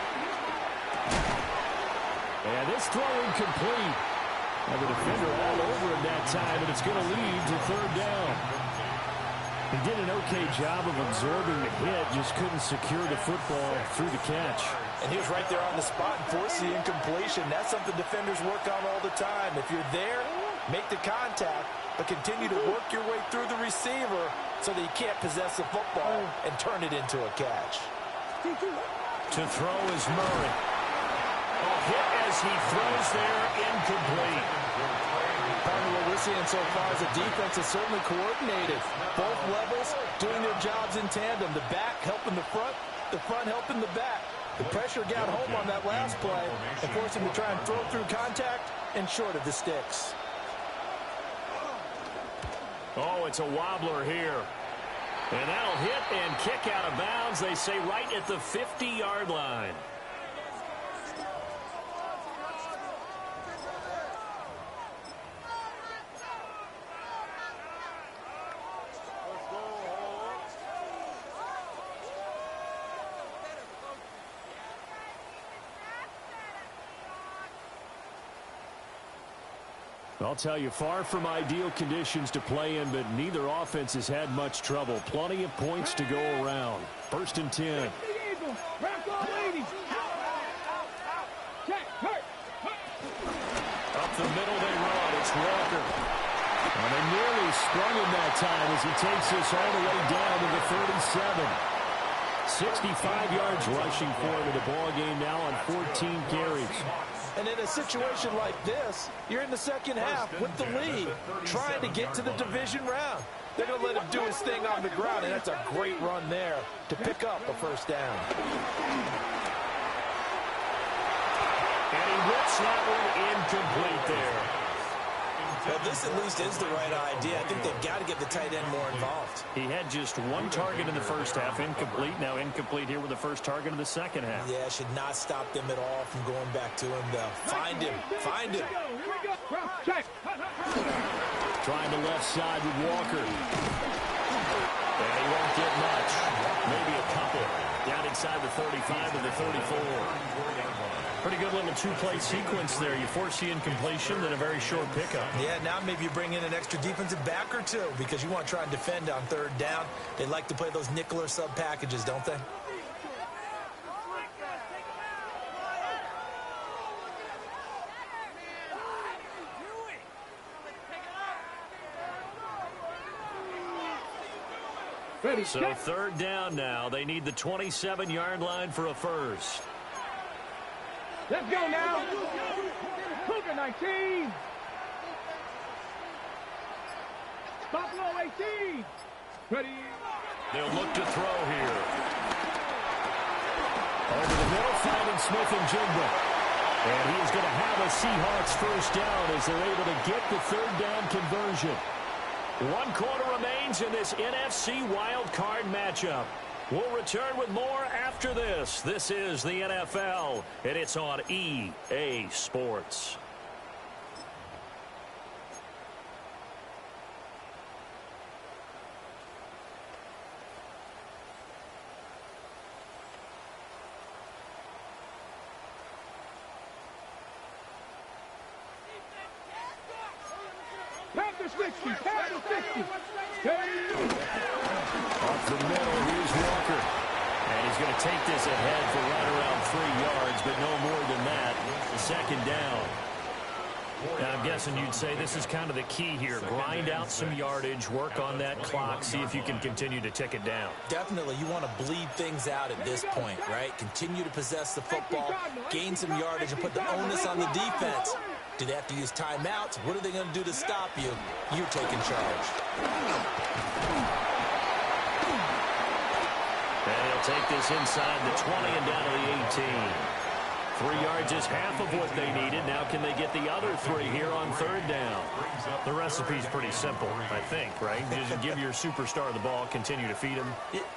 And this throw incomplete. And the defender all over him that time, and it's going to lead to third down. He did an okay job of absorbing the hit, just couldn't secure the football through the catch. And he was right there on the spot and forced the incompletion. That's something defenders work on all the time. If you're there, make the contact, but continue to work your way through the receiver so that you can't possess the football and turn it into a catch. To throw is Murray. A hit as he throws there, incomplete. Partner, what we're seeing so far is the defense is certainly coordinated. Both levels doing their jobs in tandem. The back helping the front helping the back. The pressure got home on that last play and forced him to try and throw through contact and short of the sticks. Oh, it's a wobbler here. And that'll hit and kick out of bounds, they say, right at the 50-yard line. I'll tell you, far from ideal conditions to play in, but neither offense has had much trouble. Plenty of points to go around. 1st and 10. Up the middle they run. It's Walker. And they nearly sprung him that time as he takes this all the way down to the 37. 65 yards rushing for him in the ball game now on 14 carries. And in a situation like this, you're in the second half with the lead, trying to get to the division round. They're going to let him do his thing on the ground, and that's a great run there to pick up a first down. And he whips that one incomplete there. Well, this at least is the right idea. I think they've got to get the tight end more involved. He had just one target in the first half, incomplete. Now incomplete here with the first target in the second half. Yeah, should not stop them at all from going back to him, though. Find him. Find him. Trying the left side with Walker. And he won't get much. Maybe a couple. Down inside the 35 to the 34. Pretty good little two-play sequence there. You force the incompletion, then a very short pickup. Yeah, now maybe you bring in an extra defensive back or two because you want to try and defend on third down. They like to play those nickel or sub packages, don't they? So third down now. They need the 27-yard line for a first. Let's go now. Cougar 19. Buffalo 18. Ready. They'll look to throw here. Over the middle, finding Smith and Jigba. And he is going to have a Seahawks first down as they're able to get the third down conversion. 1 quarter remains in this NFC WildCard matchup. We'll return with more after this. This is the NFL, and it's on EA Sports. Panther 60. Panther 60. Off the middle, here's Walker. And he's going to take this ahead for right around 3 yards, but no more than that. Second down. Now, I'm guessing you'd say this is kind of the key here. Grind out some yardage, work on that clock, see if you can continue to tick it down. Definitely, you want to bleed things out at this point, right? Continue to possess the football, gain some yardage, and put the onus on the defense. Do they have to use timeouts? What are they going to do to stop you? You're taking charge. And he'll take this inside the 20 and down to the 18. 3 yards is half of what they needed. Now can they get the other 3 here on third down? The recipe's pretty simple, I think, right? Just give your superstar the ball, continue to feed him.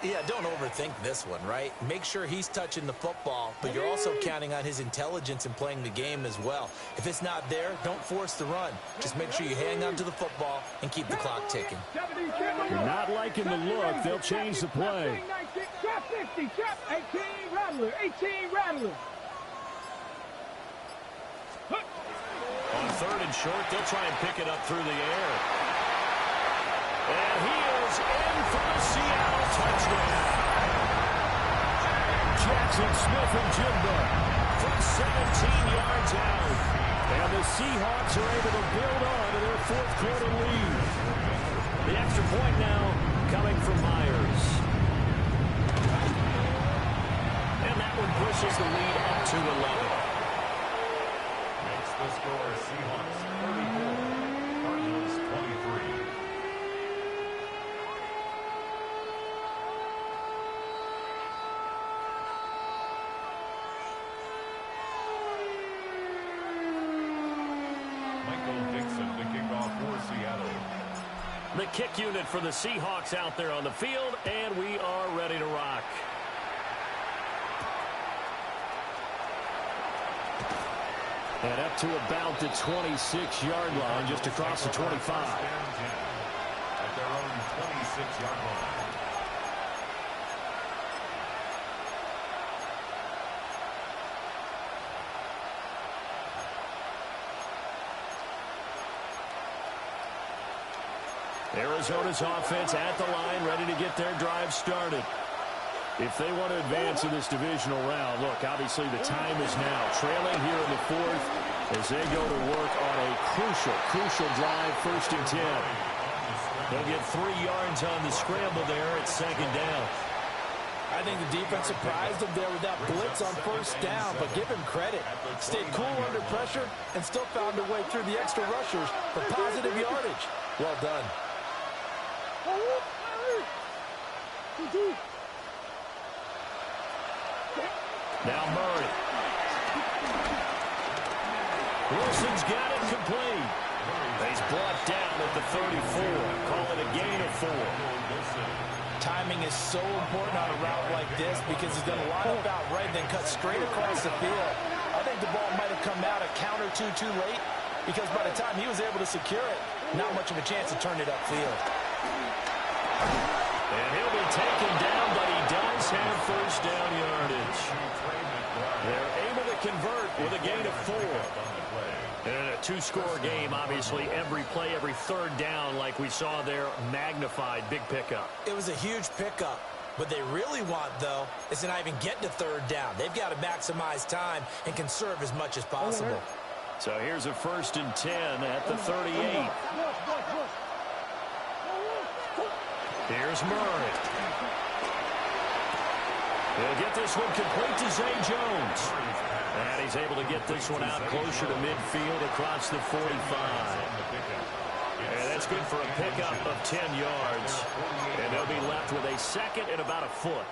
Yeah, don't overthink this one, right? Make sure he's touching the football, but you're also counting on his intelligence in playing the game as well. If it's not there, don't force the run. Just make sure you hang on to the football and keep the clock ticking. You're not liking the look. They'll change the play. Trap 50. Trap 18 Rattler. 18 Rattler. On third and short, they'll try and pick it up through the air. And he is in for the Seattle touchdown. Jackson Smith and Jigba from 17 yards out. And the Seahawks are able to build on to their fourth quarter lead. The extra point now coming from Myers. And that one pushes the lead up to 11. The score, Seahawks 34, Cardinals 23. Michael Dixon to kick off for Seattle. The kick unit for the Seahawks out there on the field, and we are ready to rock. And up to about the 26-yard line, just across the 25. At their own 26-yard line. Arizona's offense at the line, ready to get their drive started. If they want to advance in this divisional round, look, obviously the time is now. Trailing here in the fourth as they go to work on a crucial drive, 1st and 10. They'll get 3 yards on the scramble there at second down. I think the defense surprised him there with that blitz on first down, but give him credit. Stayed cool under pressure and still found a way through the extra rushers for positive yardage. Well done. Now Murray. Wilson's got it complete. He's brought down at the 34. Call it a gain of 4. Timing is so important on a route like this because he's going to line up out right and then cut straight across the field. I think the ball might have come out a count or two too late because by the time he was able to secure it, not much of a chance to turn it upfield. And he'll be taken down, but he does have first down yardage. They're able to convert with a gain of 4. And in a 2-score game, obviously, every play, every third down, like we saw there, magnified, big pickup. It was a huge pickup. What they really want, though, is to not even get to third down. They've got to maximize time and conserve as much as possible. So here's a 1st and 10 at the 38. Here's Murray. He'll get this one complete to Zay Jones. And he's able to get this one out closer to midfield across the 45. And that's good for a pickup of 10 yards. And they'll be left with a 2nd and about a foot.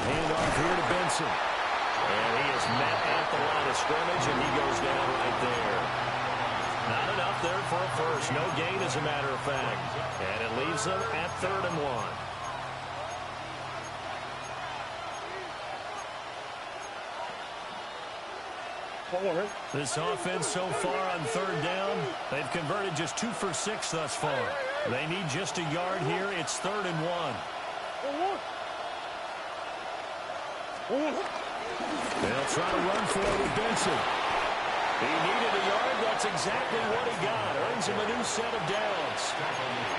Handoff here to Benson. And he is met at the line of scrimmage, and he goes down right there. Not enough there for a first. No gain, as a matter of fact. And it leaves them at 3rd and 1. This offense so far on 3rd down, they've converted just 2 for 6 thus far. They need just a yard here. It's 3rd and 1. They'll try to run for it with Benson. He needed a yard. That's exactly what he got. Earns him a new set of downs.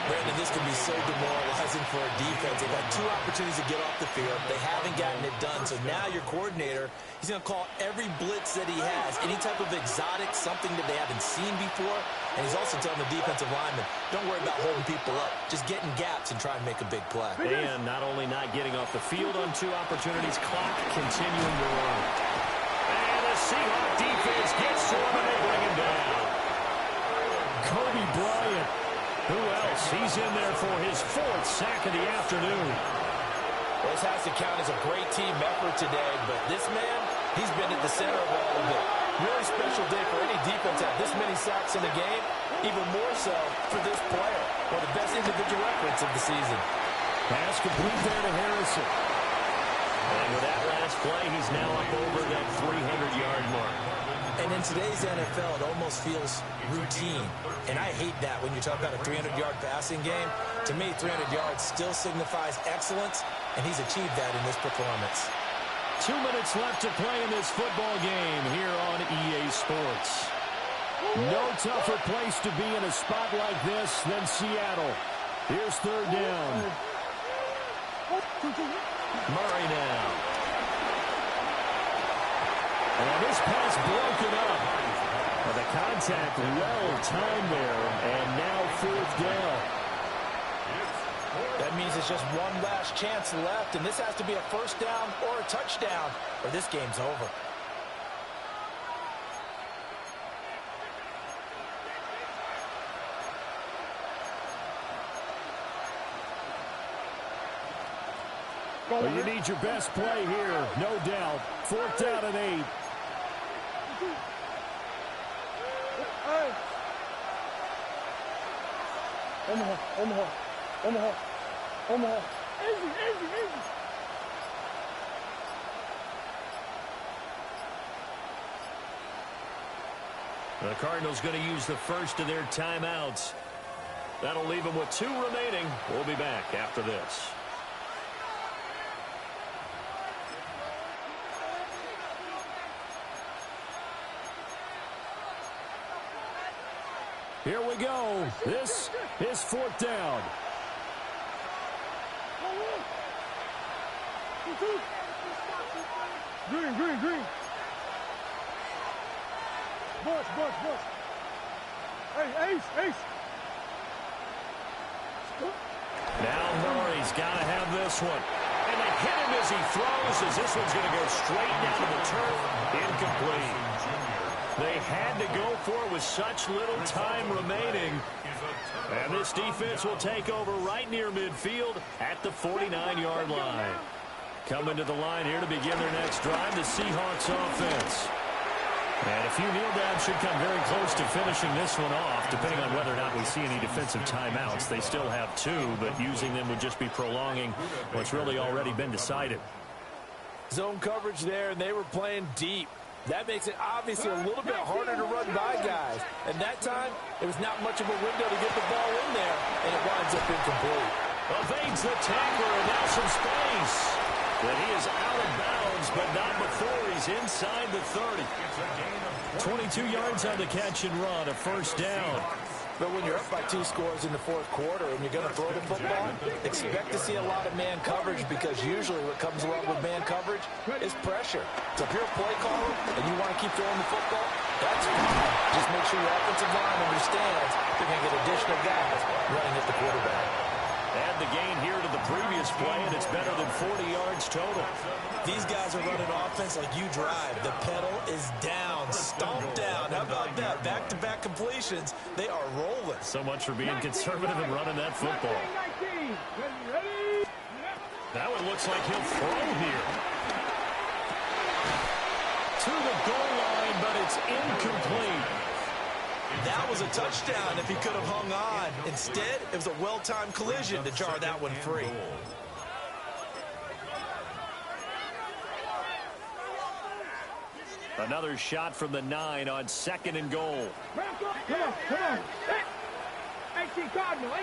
Brandon, this can be so demoralizing for a defense. They've had 2 opportunities to get off the field. They haven't gotten it done. So now your coordinator, he's going to call every blitz that he has, any type of exotic, something that they haven't seen before. And he's also telling the defensive lineman, don't worry about holding people up. Just get in gaps and try and make a big play. And not only not getting off the field on 2 opportunities, clock continuing to run. And the Seahawks defense gets to him and they bring him down. Kobe Bryant. Who else? He's in there for his 4th sack of the afternoon. This has to count as a great team effort today, but this man, he's been at the center of all of it. Really special day for any defense to have this many sacks in a game, even more so for this player. One of the best individual efforts of the season. Pass complete there to Harrison. And with that last play, he's now up over that 300-yard mark. And in today's NFL, it almost feels routine. And I hate that when you talk about a 300-yard passing game. To me, 300 yards still signifies excellence, and he's achieved that in this performance. 2 minutes left to play in this football game here on EA Sports. No tougher place to be in a spot like this than Seattle. Here's 3rd down. Murray now. And this pass broken up. Well, the contact well timed there, and now 4th down. That means it's just one last chance left, and this has to be a first down or a touchdown, or this game's over. Well, you need your best play here, no doubt. 4th down and 8. Omaha. Easy. The Cardinals going to use the first of their timeouts. That'll leave them with 2 remaining. We'll be back after this. Here we go. This is 4th down. Green. Bush. Hey, Ace. Now Murray's got to have this one. And they hit him as he throws, as this one's going to go straight down to the turf. Incomplete. They had to go for it with such little time remaining. And this defense will take over right near midfield at the 49-yard line. Coming to the line here to begin their next drive, the Seahawks offense. And a few kneel downs should come very close to finishing this one off, depending on whether or not we see any defensive timeouts. They still have 2, but using them would just be prolonging what's really already been decided. Zone coverage there, and they were playing deep. That makes it obviously a little bit harder to run by guys. And that time, there was not much of a window to get the ball in there, and it winds up incomplete. Evades the tackler, and now some space. But he is out of bounds, but not before he's inside the 30. 22 yards on the catch and run, a first down. But when you're up by 2 scores in the fourth quarter and you're going to throw the football, expect to see a lot of man coverage, because usually what comes along with man coverage is pressure. So if you're a play caller and you want to keep throwing the football, that's fine. Just make sure your offensive line understands they're going to get additional guys running at the quarterback. Add the gain here to the previous play, and it's better than 40 yards total. These guys are running offense like you drive. The pedal is down, stomped down. How about that? Back-to-back completions. They are rolling. So much for being conservative and running that football. Now it looks like he'll throw here. To the goal line, but it's incomplete. That was a touchdown if he could have hung on. Instead, it was a well-timed collision to jar that one free. Another shot from the 9 on 2nd and goal. Come on. 18 Cardinals.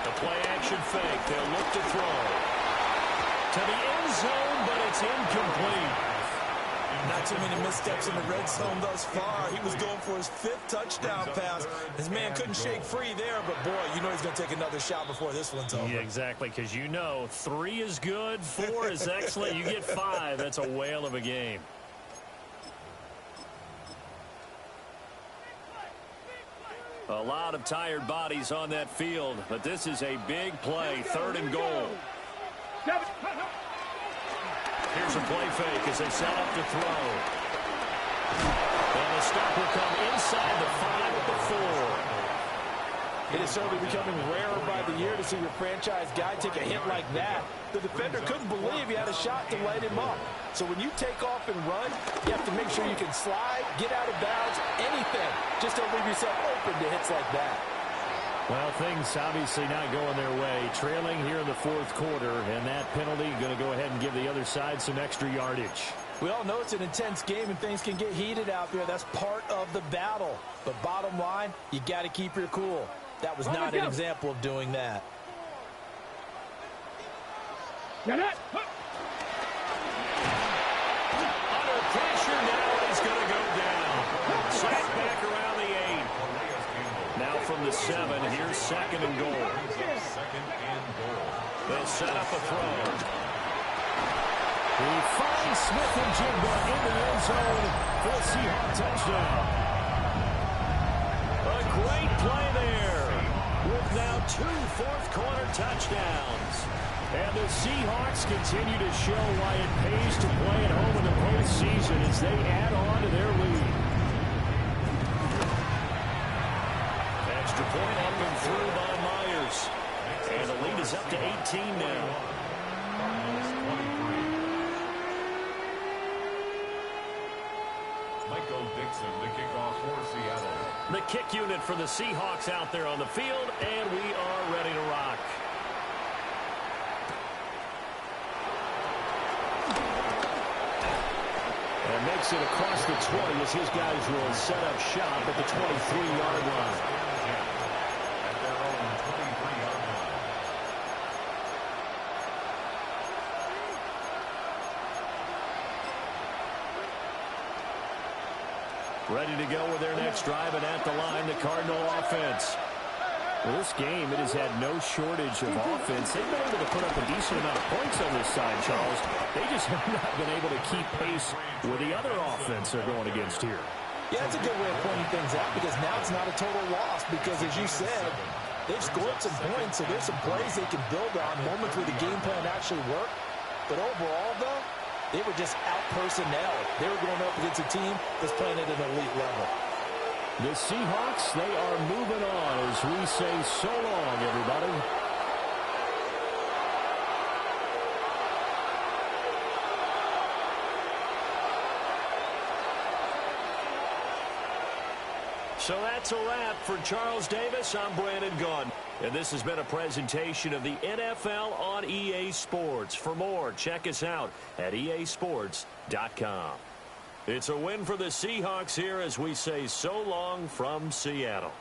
The play action fake. They'll look to throw. To the end zone, but it's incomplete. Not too many missteps in the red zone thus far. He was going for his 5th touchdown pass. His man couldn't shake free there, but boy, you know he's going to take another shot before this one's over. Yeah, exactly, because you know 3 is good, 4 is excellent. You get 5. That's a whale of a game. A lot of tired bodies on that field, but this is a big play, 3rd and goal. Here's a play fake as they set up to throw. And the stop will come inside the 5 at the 4. It is certainly becoming rarer by the year to see your franchise guy take a hit like that. The defender couldn't believe he had a shot to light him up. So when you take off and run, you have to make sure you can slide, get out of bounds, anything. Just don't leave yourself open to hits like that. Well, things obviously not going their way. Trailing here in the fourth quarter, and that penalty going to go ahead and give the other side some extra yardage. We all know it's an intense game and things can get heated out there. That's part of the battle. But bottom line, you got to keep your cool. That was not an example of doing that. Under pressure now, he's going to go down. Sacked back around the 8. Now from the 7, here's 2nd and goal. They'll set up a throw. He finds Smith and Jigba in the end zone for the Seahawks touchdown. A great play there with now 2 fourth-quarter touchdowns. And the Seahawks continue to show why it pays to play at home in the postseason as they add on to their lead. Extra point up and through by Myers. And the lead is up to 18 now. Michael Dixon, the kickoff for Seattle. The kick unit for the Seahawks out there on the field, and we are ready to rock. And makes it across the 20 as his guys will set up shop at the 23-yard line. At their own 23-yard line. Ready to go with their next drive, and at the line, the Cardinal offense. Well, this game, it has had no shortage of offense. They've been able to put up a decent amount of points on this side, Charles. They just have not been able to keep pace with the other offense they're going against here. Yeah, it's a good way of pointing things out because now it's not a total loss because, as you said, they've scored some points, so there's some plays they can build on, moments where the game plan actually worked. But overall, though, they were just out-personnel. They were going up against a team that's playing at an elite level. The Seahawks, they are moving on as we say so long, everybody. So that's a wrap for Charles Davis. I'm Brandon Gunn. And this has been a presentation of the NFL on EA Sports. For more, check us out at easports.com. It's a win for the Seahawks here as we say so long from Seattle.